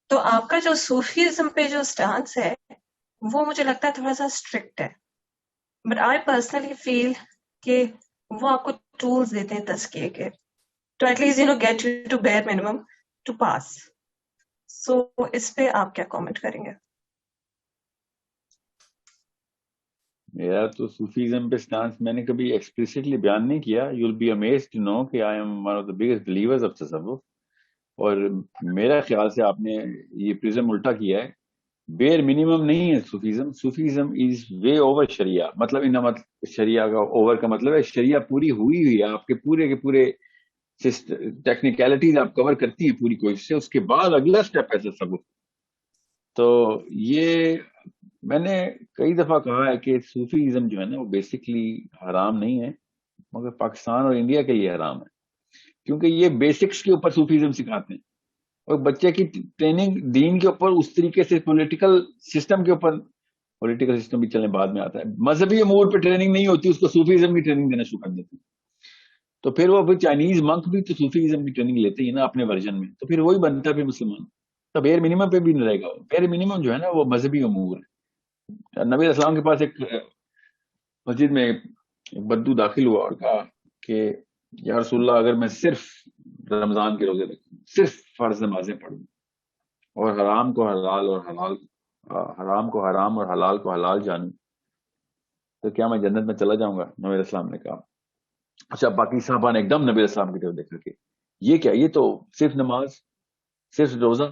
تو آپ کا جو صوفیزم پہ جو سٹانس ہے وہ مجھے لگتا ہے تھوڑا سا اسٹرکٹ ہے، بٹ آئی پرسنلی فیل کہ وہ آپ کو ٹولس دیتے ہیں تزکیے کے، to at least get you to bare minimum to pass. So اس پہ آپ کیا کامنٹ کریں گے؟ میرا تو صوفیزم پہ سٹانس میں نے کبھی ایکسپلیسٹلی بیان نہیں کیا. You will be amazed to know کہ I am one of the biggest believers of تصوف. اور میرا خیال سے آپ نے یہ پرزم الٹا کیا ہے. بیر منیمم نہیں ہے صوفیزم. صوفیزم از وے اوور شریعہ. مطلب ان شریعہ کا اوور کا مطلب ہے شریعہ پوری ہوئی ہوئی ہے، آپ کے پورے ٹیکنیکلٹیز آپ کور کرتی ہیں پوری کوشش سے، اس کے بعد اگلا اسٹیپ ہے تصوف. تو یہ میں نے کئی دفعہ کہا ہے کہ صوفیزم جو ہے نا وہ بیسکلی حرام نہیں ہے، مگر پاکستان اور انڈیا کے لیے حرام ہے، کیونکہ یہ بیسکس کے اوپر صوفیزم سکھاتے ہیں. اور بچے کی ٹریننگ دین کے اوپر اس طریقے سے پولیٹیکل سسٹم کے اوپر، پولیٹیکل سسٹم بھی چلنے بعد میں آتا ہے، مذہبی امور پہ ٹریننگ نہیں ہوتی، اس کو صوفیزم کی ٹریننگ دینا شروع کر دیتے ہیں. تو پھر وہ چائنیز منک بھی تو صوفیزم کی ٹریننگ لیتے ہیں نا اپنے ورژن میں، تو پھر وہی بنتا ہے پھر مسلمان. تو بیر منیمم پہ بھی نہیں رہے گا. بیر منیمم جو ہے نا وہ مذہبی امور ہے. نبی اسلام کے پاس ایک مسجد میں ایک بدو داخل ہوا اور کہا کہ یا رسول اللہ، اگر میں صرف رمضان کے روزے رکھوں، صرف فرض نمازیں پڑھوں اور حرام کو حلال اور حرام کو حرام اور حلال کو حلال جانوں، تو کیا میں جنت میں چلا جاؤں گا؟ نبی علیہ السلام نے کہا. اچھا، باقی صحابہ نے ایک دم نبی علیہ السلام کی طرف دیکھا کہ یہ کیا، یہ تو صرف نماز، صرف روزہ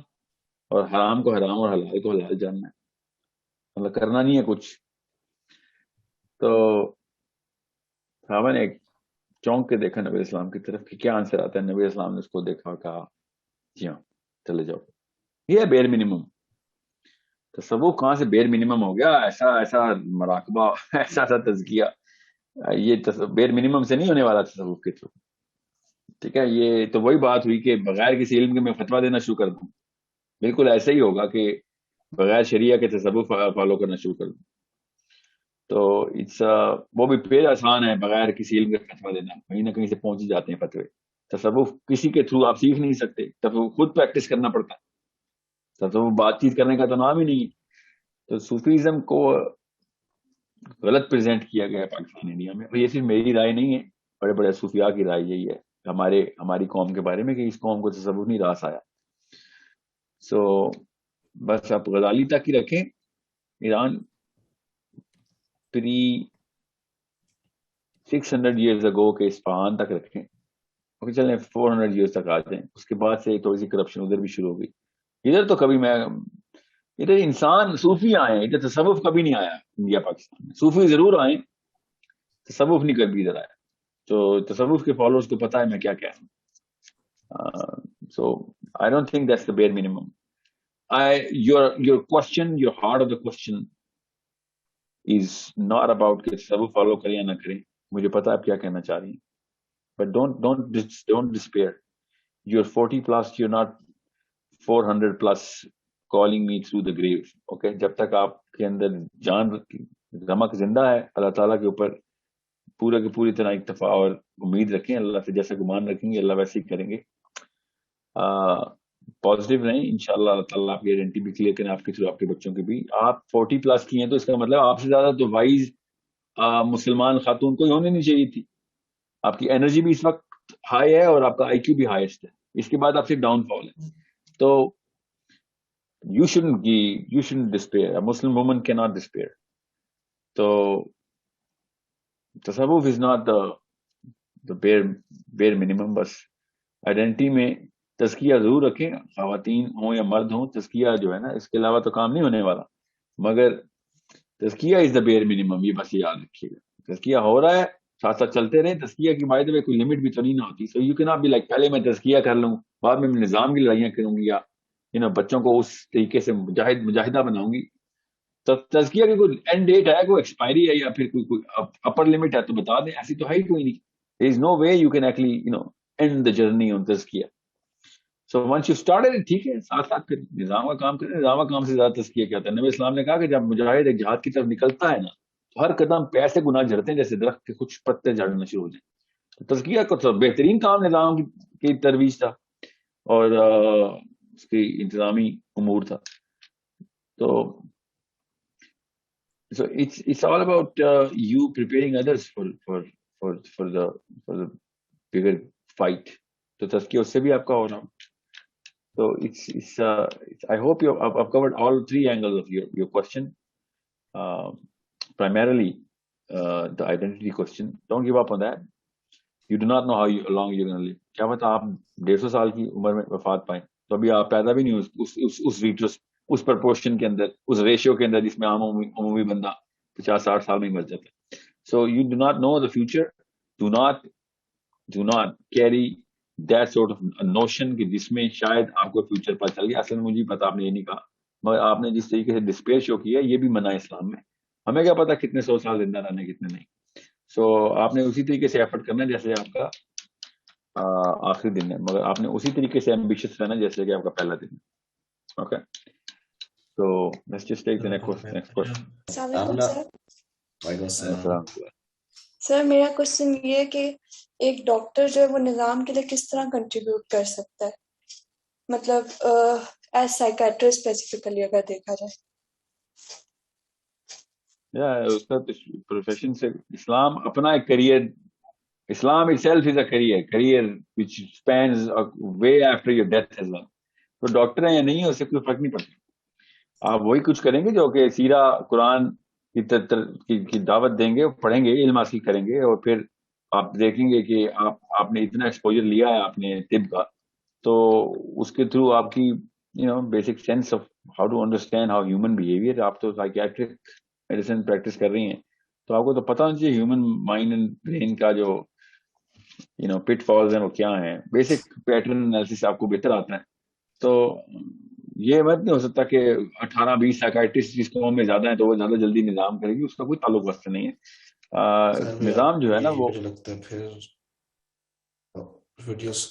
اور حرام کو حرام اور حلال کو حلال جاننا ہے، مطلب کرنا نہیں ہے کچھ. تو صحابہ نے ایک چونک کے دیکھا نبی علیہ السلام کی طرف کہ کیا آنسر آتا ہے. نبی علیہ السلام نے اس کو دیکھا اور کہا جی ہاں چلے جاؤ. یہ ہے بیر منیمم. تصوف کہاں سے بیر منیمم ہو گیا؟ ایسا مراقبہ، ایسا تزکیہ، یہ بیر منیمم سے نہیں ہونے والا تصوف کے تھرو. ٹھیک ہے، یہ تو وہی بات ہوئی کہ بغیر کسی علم کے میں فتویٰ دینا شروع کر دوں، بالکل ایسا ہی ہوگا کہ بغیر شریعہ کے تصوف فالو کرنا شروع کر دوں. تو وہ بھی پھر آسان ہے، بغیر کسی علم کے فتویٰ دینا، کہیں نہ کہیں سے پہنچ ہی جاتے ہیں فتوے. تصوف کسی کے تھرو آپ سیکھ نہیں سکتے، تصوف خود پریکٹس کرنا پڑتا ہے. تصوف بات چیت کرنے کا تو نام ہی نہیں ہے. تو صوفیزم کو غلط پریزنٹ کیا گیا ہے پاکستان انڈیا میں. اور یہ صرف میری رائے نہیں ہے، بڑے بڑے صوفیاء کی رائے یہی ہے ہماری قوم کے بارے میں کہ اس قوم کو تصوف نہیں راس آیا. سو بس آپ غزالی تک ہی رکھیں. ایران 600 ایئرز اگو کے اصفہان تک رکھیں، اوکے چلیں 400 ایئرز تک آ جائیں. اس کے بعد سے تھوڑی سی کرپشن ادھر بھی شروع ہو گئی. ادھر تو کبھی ادھر انسان صوفی آئے، ادھر تصوف کبھی نہیں آیا انڈیا پاکستان میں. صوفی ضرور آئے، تصوف نہیں کبھی ادھر آیا. تو تصوف کے فالوورز کو پتا ہے میں کیا کہہ رہا ہوں. So I don't think that's the bare minimum. Your question, your heart of the question is not about کہ تصوف فالو کریں یا نہ کریں. مجھے پتا آپ کیا کہنا چاہ رہی ہیں، but don't despair. You're 40 plus, you're not 400 plus calling me through the grave. Okay, جب تک آپ کے اندر جان رمق زندہ ہے اللہ تعالیٰ کے اوپر پورے کی پوری طرح اکتفا اور امید رکھیں. اللہ سے جیسا گمان رکھیں گے اللہ ویسے ہی کریں گے. پازیٹیو رہیں، انشاءاللہ اللہ تعالیٰ آپ کی آئیڈینٹی بھی کلیئر کریں، آپ کے تھرو آپ کے بچوں کی بھی. آپ 40 پلس کی ہیں تو اس کا مطلب آپ سے زیادہ تو وائز مسلمان خاتون کوئی ہونی نہیں چاہیے تھی. آپ کی انرجی بھی اس وقت ہائی ہے اور آپ کا آئی کیو بھی ہائیسٹ ہے. اس کے بعد آپ سے ڈاؤن فال ہے. تو you shouldn't despair. A Muslim woman cannot despair. تو تصوف is not the bare minimum. بس آئیڈینٹی میں تزکیہ ضرور رکھیں، خواتین ہوں یا مرد ہوں. تزکیہ جو ہے نا اس کے علاوہ تو کام نہیں ہونے والا، مگر تزکیہ از دا بیئر منیمم. یہ بس یاد رکھیے گا. تزکیہ ہو رہا ہے، ساتھ ساتھ چلتے رہیں. تزکیہ کی باعث میں کوئی لمٹ بھی تو نہیں نہ ہوتی. So you can not be like پہلے میں تزکیہ کر لوں بعد میں نظام کی لڑائیاں کروں گی یا بچوں کو اس طریقے سے مجاہدہ بناؤں گی. تو تزکیہ کی کوئی اینڈ ڈیٹ ہے، کوئی ایکسپائری ہے یا پھر کوئی اپر لمٹ ہے تو بتا دیں. ایسی تو ہے ہی کوئی نہیں. there is no way you can actually end the journey on تزکیہ. سو ونس یو اسٹارٹڈ ٹھیک ہے، ساتھ ساتھ پھر نظام کا کام کریں. نظام کا کام سے زیادہ تزکیہ کیا ہوتا ہے. نبی اسلام نے کہا کہ جب مجاہد ایک جہاد کی طرف نکلتا ہے نا تو ہر قدم پہ ایسے گناہ جھڑتے ہیں جیسے درخت کے کچھ پتے جھڑنا شروع ہو جائیں. تو تزکیہ کو تو بہترین کام نظام کی ترویج تھا. اور اس کی انتظامی امور تھا. تو it's all about you preparing others for the bigger fight. تو تزکیہ اس سے بھی آپ کا ہو رہا. So I hope I've covered all three angles of your question. Primarily the identity question. Don't give up on that. You do not know how long you're going to live. کیا پتا آپ 150 سال کی عمر میں وفات پائیں, تو ابھی آپ پیدا بھی نہیں اس پرپورشن کے اندر, اس ریشیو کے اندر جس میں عمومی بندہ 50-60 سال میں ہی مر جاتا ہے. So you do not know the future. Do not carry that sort of a notion کہ جس میں شاید آپ کو فیوچر پتہ چل گیا. اصل میں مجھے پتا, آپ نے یہ نہیں کہا, مگر آپ نے جس طریقے سے ڈسپیئر شو کیا یہ بھی منع ہے اسلام میں. ہمیں کیا پتا کتنے 100 سال زندہ رہنے کتنے نہیں. سو آپ نے اسی طریقے سے ایفرٹ کرنا جیسے آپ کا آخری دن ہے, مگر آپ نے اسی طریقے سے ایمبیشس رہنا جیسے کہ آپ کا پہلا دن ہے. Okay, so let's just take the next question. وعلیکم السلام. السلام. سر میرا کوشچن یہ ہے کہ ایک ڈاکٹر جو ہے وہ نظام کے لیے کس طرح کنٹریبیوٹ کر سکتا ہے, مطلب ایز سائیکیٹرسٹ اسپیسیفکلی اگر دیکھا جائے. اس کا پروفیشن سے اسلام اپنا ایک career, Islam itself is a career which spans way after your death as well. تو ڈاکٹر ہیں یا نہیں ہے اس سے کوئی فرق نہیں پڑتا. آپ وہی کچھ کریں گے جو کہ سیرہ قرآن کی دعوت دیں گے, پڑھیں گے, علم حاصل کریں گے, اور پھر آپ دیکھیں گے کہ آپ نے اتنا ایکسپوجر لیا ہے آپ نے طب کا, تو اس کے تھرو آپ کی basic sense of how to understand how human behaviour. آپ تو سائیکیٹرک میڈیسن پریکٹس کر رہی ہیں, تو آپ کو تو پتا ہونا چاہیے ہیومن مائنڈ اینڈ برین کا جو پٹ فالز ہیں وہ کیا ہیں. بیسک پیٹرن انالیسس آپ کو بہتر آتا ہے. تو یہ مت نہیں ہو سکتا کہ 18-20 سائیکیٹرسٹ جس قوم میں زیادہ ہیں تو وہ زیادہ جلدی نظام کرے گی, اس کا کوئی تعلق واسطہ نہیں ہے. نظام جو ہے نا وہ مجھے لگتا ہے پھر ویڈیوز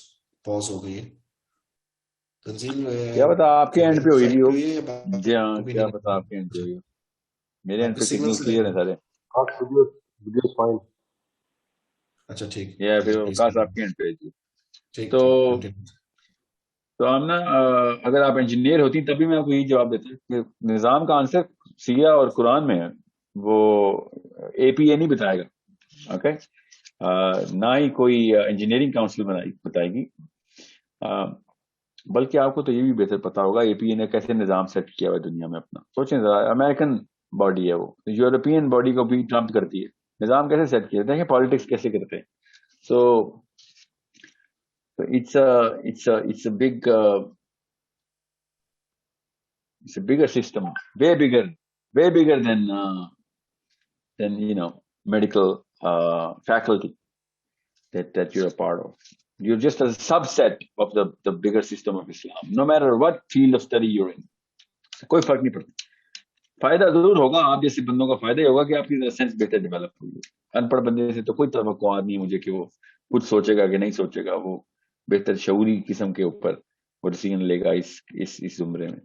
پاز ہو گئی ہے. تنزیل کیا پتا آپ کے اینڈ پہ ہوئی بھی ہو. جی ہاں, بھی کیا نہیں پتا آپ کے اینڈ پہ ہوئی ہو. میرے اینڈ پہ سگنل سگنل کلیئر ہے سارے. Video fine. اچھا ٹھیک, یا پھر وقاص آپ کے اینڈ پہ ہوئی. ٹھیک تو ہم نا اگر آپ انجینئر ہوتی تبھی میں آپ کو یہی جواب دیتا کہ نظام کا آنسر سیرہ اور قرآن میں ہے, وہ اے پی اے نہیں بتائے گا. اوکے, نہ ہی کوئی انجینئرنگ کاؤنسل بتائے گی, بلکہ آپ کو تو یہ بھی بہتر پتا ہوگا اے پی اے نے کیسے نظام سیٹ کیا ہوا ہے دنیا میں اپنا. سوچیں ذرا, امریکن باڈی ہے وہ, یورپین باڈی کو بھی ٹرمپ کرتی ہے. نظام کیسے سیٹ کیا, دیکھیں پالیٹکس کیسے کرتے ہیں. سو it's a bigger system, way bigger than medical faculty that you're a part of. You're just a subset of the bigger system of Islam, no matter what field of study you're in. کوئی فرق نہیں پڑتا. فائدہ ضرور ہوگا, آپ جیسے بندوں کا فائدہ ہی ہوگا کہ آپ کی سینس بہتر ڈیولپ ہوگی. ان پڑھ بندے سے تو کوئی توقعات نہیں ہے مجھے کہ وہ کچھ سوچے گا کہ نہیں سوچے گا. وہ بہتر شعوری قسم کے اوپر وہ ڈیسیژن لے گا اس زمرے میں.